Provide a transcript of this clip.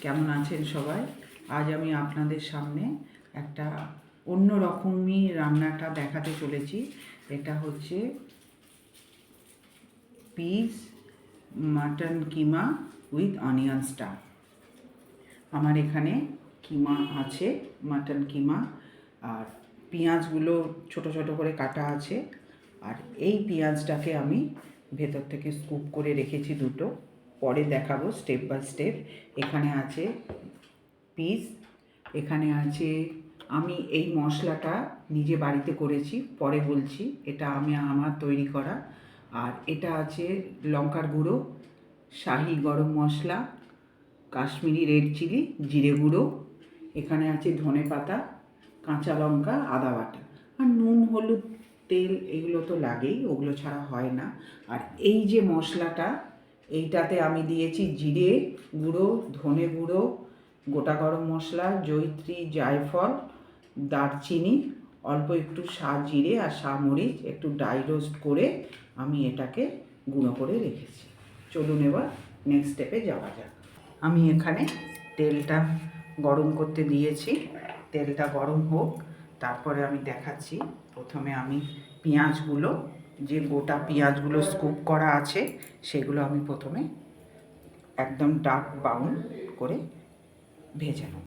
কেমন আছেন সবাই? আজ আমি আপনাদের সামনে একটা অন্য রকমই রান্নাটা দেখাতে চলেছি। এটা হচ্ছে piece mutton keema with onion star. আমার এখানে কিমা আছে, মাটন কিমা, আর পেঁয়াজগুলো ছোট ছোট করে কাটা আছে। আর এই পেঁয়াজটাকে আমি ভেতর থেকে স্কুপ করে রেখেছি দুটো, পরে দেখাবো স্টেপ বাই স্টেপ। এখানে আছে পিস, এখানে আছে, আমি এই মশলাটা নিজে বাড়িতে করেছি, পরে বলছি, এটা আমার তৈরি করা। আর এটা আছে লঙ্কার গুঁড়ো, শাহি গরম মশলা, কাশ্মীরি রেড চিলি, জিরে গুঁড়ো, এখানে আছে ধনে পাতা, কাঁচা লঙ্কা, আদা বাটা, আর নুন, হলুদ, তেল এগুলো তো লাগেই, ওগুলো ছাড়া হয় না। আর এই যে মশলাটা, এইটাতে আমি দিয়েছি জিরে গুঁড়ো, ধনে গুঁড়ো, গোটা গরম মশলা, জয়িত্রী, জায়ফল, দারচিনি, অল্প একটু জিরে আর মরিচ একটু ড্রাই রোস্ট করে আমি এটাকে গুঁড়ো করে রেখেছি। চলুন এবার নেক্সট স্টেপে যাওয়া যাক। আমি এখানে তেলটা গরম করতে দিয়েছি, তেলটা গরম হোক, তারপরে আমি দেখাচ্ছি। প্রথমে আমি পেঁয়াজগুলো, যে গোটা পেঁয়াজগুলো স্কুপ করা আছে, সেগুলো আমি প্রথমে একদম ডার্ক ব্রাউন করে ভেজে নেব।